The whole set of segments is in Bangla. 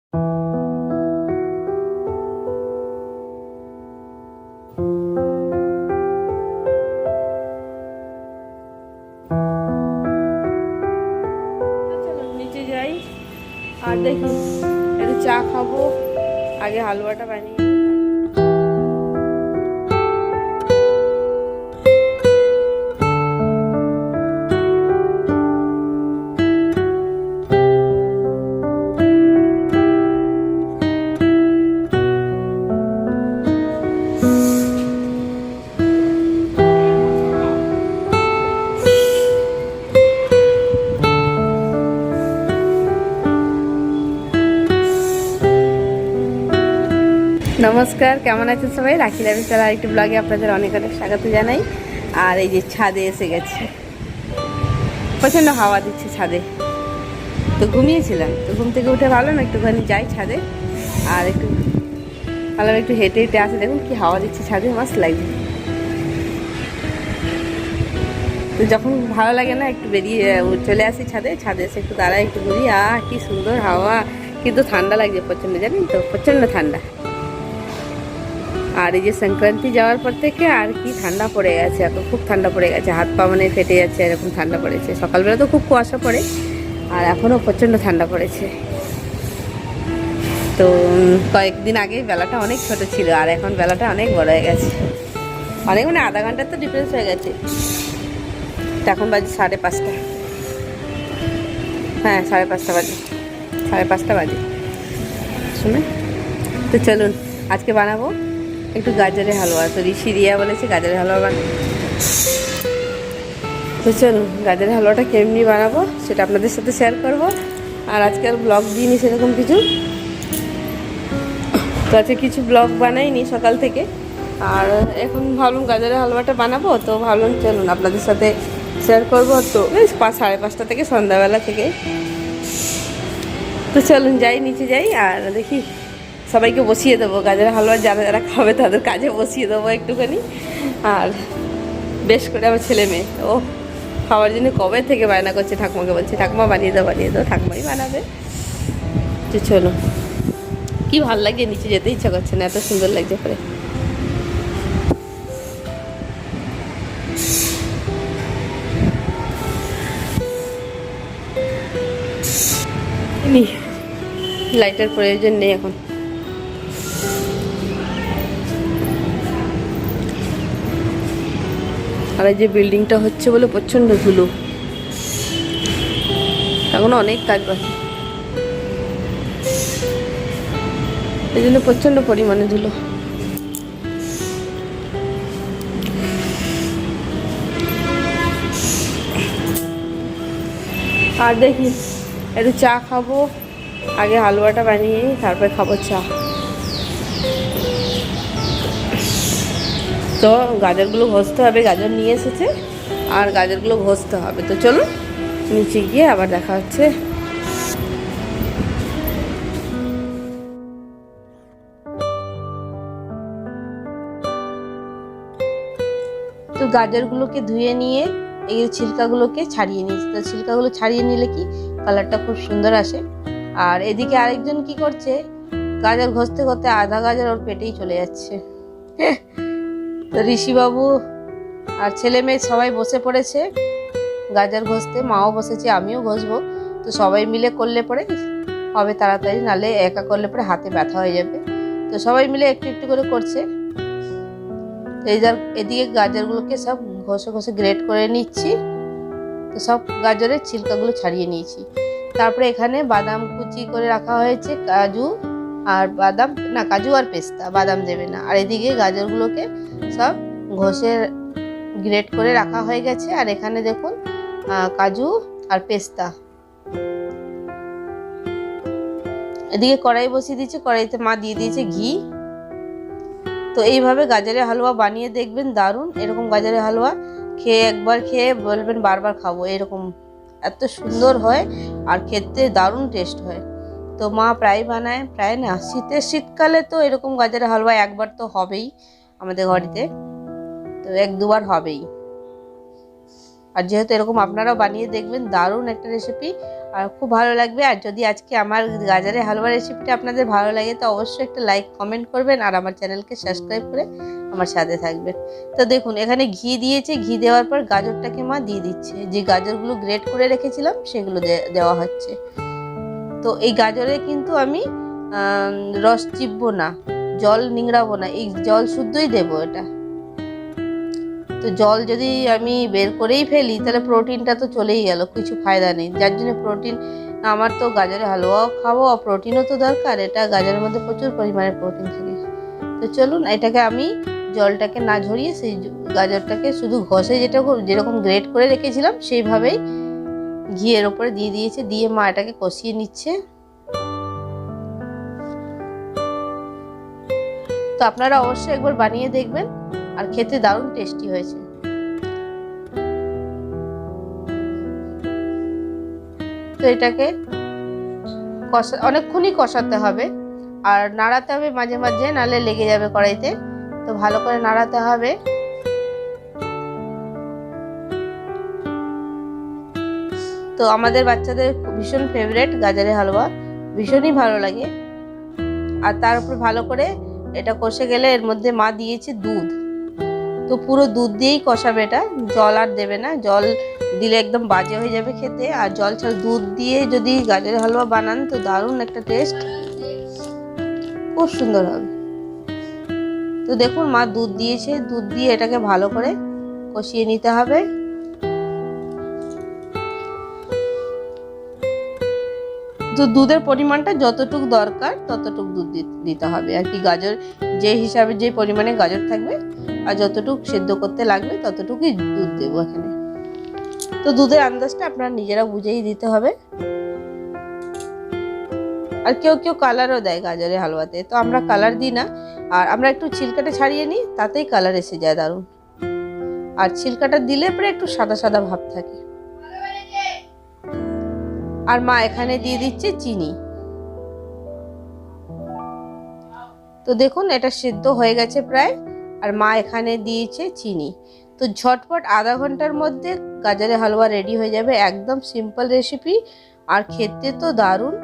চলো নিচে যাই আর দেখি একটু চা খাবো, আগে হালুয়াটা বানিয়ে। নমস্কার, কেমন আছেন সবাই? রাখি লাইফস্টাইল আরেকটি ব্লগে আপনাদের অনেক অনেক স্বাগত জানাই। আর এই যে ছাদে এসে গেছে, প্রচণ্ড হাওয়া দিচ্ছে ছাদে। তো ঘুমিয়েছিলাম, তো ঘুম থেকে উঠে ভাবলাম একটুখানি যাই ছাদে আর একটু ভাবলাম একটু হেঁটে হেঁটে আসে। দেখুন কি হাওয়া দিচ্ছে ছাদে, মাস্ত লাগছে। তো যখন ভালো লাগে না একটু বেরিয়ে চলে আসি ছাদে, ছাদে এসে একটু দাঁড়াই, একটু ঘুরি। কি সুন্দর হাওয়া, কিন্তু ঠান্ডা লাগছে প্রচণ্ড, জানেন তো, প্রচণ্ড ঠান্ডা। আর এই যে সংক্রান্তি যাওয়ার পর থেকে আর কি ঠান্ডা পড়ে গেছে, এখন খুব ঠান্ডা পড়ে গেছে, হাত পা মানে ফেটে যাচ্ছে, এরকম ঠান্ডা পড়েছে। সকালবেলা তো খুব কুয়াশা পড়ে, আর এখনও প্রচণ্ড ঠান্ডা পড়েছে। তো কয়েকদিন আগে বেলাটা অনেক ছোট ছিল, আর এখন বেলাটা অনেক বড় হয়ে গেছে, অনেক মানে আধা ঘন্টার তো ডিফারেন্স হয়ে গেছে। এখন বাজে 5:30। হ্যাঁ, 5:30 বাজে, 5:30 বাজে শুনে। তো চলুন আজকে বানাবো একটু গাজরের হালুয়া। তো ঋষি রিয়া বলেছে গাজরের হালুয়া বানাবো। তো চলুন গাজরের হালুয়াটা কেমনি বানাবো সেটা আপনাদের সাথে শেয়ার করব। আর আজকাল ব্লগ দিইনি সেরকম কিছু, তো আজকে কিছু ব্লগ বানাইনি সকাল থেকে। আর এখন ভাবলাম গাজরের হালুয়াটা বানাবো, তো ভাবলাম চলুন আপনাদের সাথে শেয়ার করবো। তো 5:30 থেকে সন্ধ্যাবেলা থেকে। তো চলুন যাই, নিচে যাই আর দেখি সবাইকে বসিয়ে দেবো গাজরের হালুয়া, যারা যারা খাবে তাদের কাজে বসিয়ে দেবো একটুখানি। আর বেশ করে আমার ছেলে মেয়ে ও খাওয়ার জন্য কবে থেকে বায়না করছে, ঠাকুমাকে বলছে ঠাকুমা বানিয়ে দাও বানিয়ে দাও, ঠাকুমাই বানাবে। তো চলো, কি ভালো লাগে, নিচে যেতে ইচ্ছা করছে না, এত সুন্দর লাগছে পরে। লাইটের প্রয়োজন নেই এখন। আর এই যে বিল্ডিংটা হচ্ছে বলে প্রচণ্ড ধুলো, এখনো অনেক কাজ বাকি, এই জন্য প্রচণ্ড পরিমাণে ধুলো। আর দেখি একটু চা খাবো, আগে হালুয়াটা বানিয়ে তারপরে খাবো চা। তো গাজরগুলো ঘষতে হবে, গাজর নিয়ে এসেছে আর গাজরগুলো ঘষতে হবে। তো চলুন নিচে গিয়ে আবার দেখা হচ্ছে। তো গাজরগুলোকে ধুয়ে নিয়ে এই ছিলকাগুলোকে ছাড়িয়ে নিয়েছি। তো ছিলকাগুলো ছাড়িয়ে নিলে কি কালারটা খুব সুন্দর আসে। আর এদিকে আরেকজন কি করছে, গাজর ঘষতে ঘষতে আধা গাজর ওর পেটেই চলে যাচ্ছে। তো ঋষিবাবু আর ছেলে মেয়ে সবাই বসে পড়েছে গাজর ঘষতে, মাও বসেছে, আমিও ঘষবো। তো সবাই মিলে করলে পরে হবে তাড়াতাড়ি, নালে একা করলে পরে হাতে ব্যথা হয়ে যাবে। তো সবাই মিলে একটু একটু করে করছে। এদিকে গাজরগুলোকে সব ঘষে ঘষে গ্রেট করে নিচ্ছি। তো সব গাজরের ছিলকাগুলো ছাড়িয়ে নিয়েছি। তারপরে এখানে বাদাম কুচি করে রাখা হয়েছে, কাজু আর বাদাম না, কাজু আর পেস্তা, বাদাম দেবে না। আর এদিকে গাজরগুলোকে সব ঘষে গ্রেট করে রাখা হয়ে গেছে। আর এখানে দেখুন কাজু আর পেস্তা। এদিকে কড়াই বসিয়ে দিয়েছে, কড়াইতে মা দিয়ে দিয়েছে ঘি। তো এইভাবে গাজরের হালুয়া বানিয়ে দেখবেন, দারুণ। এরকম গাজরের হালুয়া একবার খেয়ে বলবেন বারবার খাবো, এরকম এত সুন্দর হয় আর খেতে দারুণ টেস্ট হয়। তো মা প্রায় বানায়, প্রায় না, শীতকালে তো এরকম গাজরের হালুয়া একবার তো হবেই আমাদের বাড়িতে, তো 1-2 বার হবেই। আর যেহেতু এরকম আপনারাও বানিয়ে দেখবেন, দারুণ একটা রেসিপি। আর খুব ভালো লাগবে। আর যদি আজকে আমার গাজরের হালুয়া রেসিপিটা আপনাদের ভালো লাগে তো অবশ্যই একটা লাইক কমেন্ট করবেন আর আমার চ্যানেলকে সাবস্ক্রাইব করে আমার সাথে থাকবেন। তো দেখুন এখানে ঘি দিয়েছে, ঘি দেওয়ার পর গাজরটাকে মা দিয়ে দিচ্ছে, যে গাজরগুলো গ্রেট করে রেখেছিলাম সেগুলো দেওয়া হচ্ছে। তো এই গাজরে কিন্তু আমি রস চিপবো না, জল নিংড়াবো না, এই জল শুদ্ধই দেবো এটা। তো জল যদি আমি বের করেই ফেলি তাহলে প্রোটিনটা তো চলেই গেল, কিছু ফায়দা নেই। যার জন্য প্রোটিন, আমার তো গাজরের হালুয়াও খাবো, প্রোটিনও তো দরকার, এটা গাজরের মধ্যে প্রচুর পরিমাণে প্রোটিন থাকে। তো চলুন এটাকে আমি জলটাকে না ঝরিয়ে সেই গাজরটাকে শুধু ঘষে যেরকম গ্রেট করে রেখেছিলাম সেইভাবেই ঘিয়ের ওপরে দিয়ে দিয়েছে, দিয়ে মা এটাকে কষিয়ে নিচ্ছে। তো আপনারা অবশ্যই একবার বানিয়ে দেখবেন, আর খেতে দারুণ টেস্টি হয়েছে। তো এটাকে অনেকক্ষণই কষাতে হবে, আর নাড়াতে হবে মাঝে মাঝে, নাহলে লেগে যাবে কড়াইতে। তো ভালো করে নাড়াতে হবে। তো আমাদের বাচ্চাদের ভীষণ ফেভারিট গাজরের হালুয়া, ভীষণই ভালো লাগে। আর তার উপর ভালো করে এটা কষে গেলে এর মধ্যে মা দিয়েছে দুধ, তো পুরো দুধ দিয়েই কষাবে এটা, জল আর দেবে না, জল দিলে একদম বাজে হয়ে যাবে খেতে। আর জল ছাড়া দুধ দিয়ে যদি গাজরের হালুয়া বানান তো দারুণ একটা টেস্ট, খুব সুন্দর হবে। তো দেখুন মা দুধ দিয়েছে, দুধ দিয়ে এটাকে ভালো করে কষিয়ে নিতে হবে। তো দুধের পরিমাণটা যতটুকু দরকার ততটুকু দুধ দিতে হবে আর কি, গাজর যে হিসাবে যে পরিমাণে গাজর থাকবে আর যতটুকু সেদ্ধ করতে লাগবে ততটুকুই দুধ দেবো এখানে। তো দুধের আন্দাজটা আপনারা নিজেরা বুঝেই দিতে হবে। আর কেউ কেউ কালারও দেয় গাজরের হালুয়াতে, তো আমরা কালার দিই না, আর আমরা একটু ছিলকাটা ছাড়িয়ে নিই, তাতেই কালার এসে যায় দারুণ। আর ছিলকাটা দিলে পরে একটু সাদা সাদা ভাব থাকে। আর মা এখানে দিয়ে দিচ্ছে চিনি। তো দেখুন এটা সিদ্ধ হয়ে গেছে প্রায়, আর মা এখানে দিয়েছে চিনি। তো ঝটপট আধা ঘন্টার মধ্যে গাজরের হালুয়া রেডি হয়ে যাবে, একদম সিম্পল রেসিপি, আর খেতে তো দারুণ।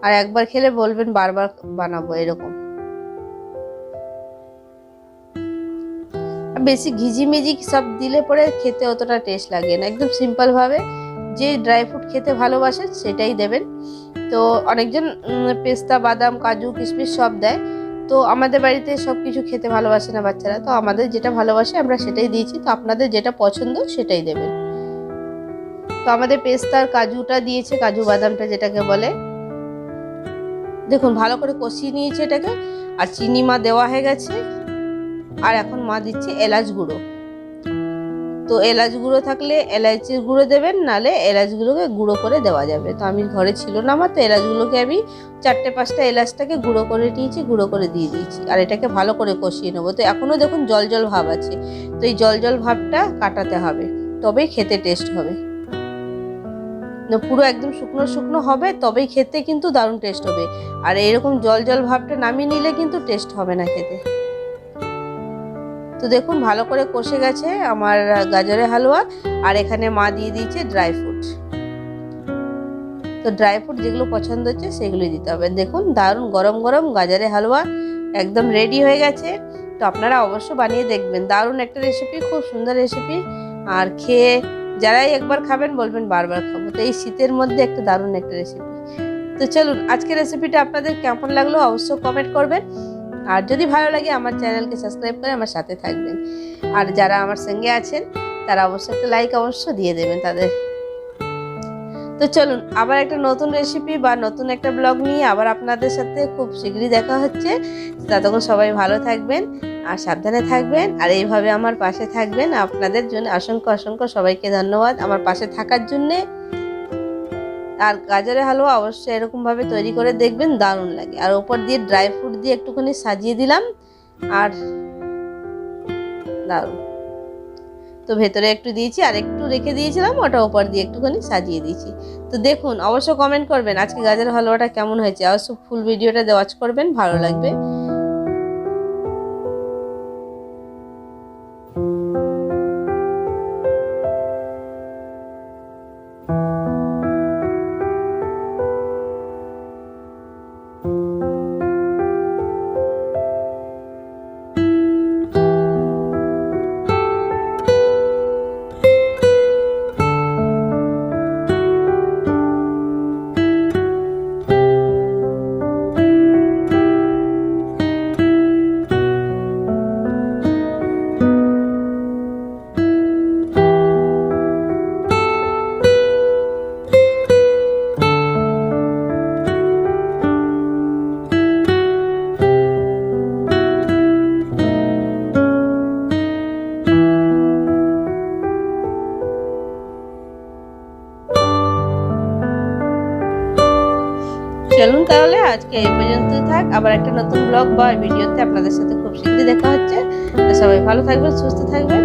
আর একবার খেলে বলবেন বারবার বানাবো এরকম। বেশি ঘিজিমিজি সব দিলে পরে খেতে অতটা টেস্ট লাগে না, একদম সিম্পল ভাবে যে ড্রাই ফ্রুট খেতে ভালোবাসেন সেটাই দেবেন। তো অনেকজন পেস্তা বাদাম কাজু কিশমিশ সব দেয়, তো আমাদের বাড়িতে সব কিছু খেতে ভালোবাসে না বাচ্চারা, তো আমাদের যেটা ভালোবাসে আমরা সেটাই দিয়েছি। তো আপনাদের যেটা পছন্দ সেটাই দেবেন। তো আমাদের পেস্তা আর কাজুটা দিয়েছে, কাজু বাদামটা যেটাকে বলে। দেখুন ভালো করে কষিয়ে নিয়েছে এটাকে, আর চিনি মা দেওয়া হয়ে গেছে। আর এখন মা দিচ্ছে এলাচ গুঁড়ো। তো এলাচ গুঁড়ো থাকলে এলাচির গুঁড়ো দেবেন, নালে এলাচগুলোকে গুঁড়ো করে দেওয়া যাবে। তো আমি ঘরে ছিল না আমার, তো এলাচগুলোকে আমি 4-5টা এলাচটাকে গুঁড়ো করে নিয়েছি, গুঁড়ো করে দিয়ে দিয়েছি। আর এটাকে ভালো করে কষিয়ে নেবো। তো এখনও দেখুন জল জল ভাব আছে, তো এই জল জল ভাবটা কাটাতে হবে, তবেই খেতে টেস্ট হবে। পুরো একদম শুকনো শুকনো হবে তবেই খেতে কিন্তু দারুণ টেস্ট হবে। আর এরকম জল জল ভাবটা নামিয়ে নিলে কিন্তু টেস্ট হবে না খেতে। তো দেখুন ভালো করে কষে গেছে আমার গাজরের হালুয়া। আর এখানে মা দিয়ে দিয়েছে ড্রাই ফ্রুট। তো ড্রাই ফ্রুট যেগুলো পছন্দ হচ্ছে সেগুলোই দিতে হবে। দেখুন দারুণ গরম গরম গাজরের হালুয়া একদম রেডি হয়ে গেছে। তো আপনারা অবশ্য বানিয়ে দেখবেন, দারুণ একটা রেসিপি, খুব সুন্দর রেসিপি। আর খেয়ে যারাই একবার খাবেন বলবেন বারবার খাবো। তো এই শীতের মধ্যে একটা দারুণ একটা রেসিপি। তো চলুন আজকের রেসিপিটা আপনাদের কেমন লাগলো অবশ্যই কমেন্ট করবেন। আর যদি ভালো লাগে আমার চ্যানেলকে সাবস্ক্রাইব করে আমার সাথে থাকবেন। আর যারা আমার সঙ্গে আছেন তারা অবশ্যই একটা লাইক অবশ্য দিয়ে দেবেন তাদের। তো চলুন আবার একটা নতুন রেসিপি বা নতুন একটা ব্লগ নিয়ে আবার আপনাদের সাথে খুব শীঘ্রই দেখা হচ্ছে। ততক্ষণ সবাই ভালো থাকবেন আর সাবধানে থাকবেন, আর এইভাবে আমার পাশে থাকবেন। আপনাদের জন্য অসংখ্য অসংখ্য সবাইকে ধন্যবাদ আমার পাশে থাকার জন্যে। আর গাজরের হালুয়া অবশ্যই এরকমভাবে তৈরি করে দেখবেন, দারুণ লাগে। আর ওপর দিয়ে ড্রাই ফ্রুট দিয়ে একটুখানি সাজিয়ে দিলাম, আর দারুণ। তো ভেতরে একটু দিয়েছি আর একটু রেখে দিয়েছিলাম, ওটা ওপর দিয়ে একটুখানি সাজিয়ে দিয়েছি। তো দেখুন অবশ্য কমেন্ট করবেন আজকে গাজরের হালুয়াটা কেমন হয়েছে, অবশ্য ফুল ভিডিওটা ওয়াচ করবেন, ভালো লাগবে। চলুন তাহলে আজকে এই পর্যন্তই থাক, আবার একটা নতুন ব্লগ বা ভিডিওতে আপনাদের সাথে খুব শীঘ্রই দেখা হচ্ছে। তো সবাই ভালো থাকবেন, সুস্থ থাকবেন।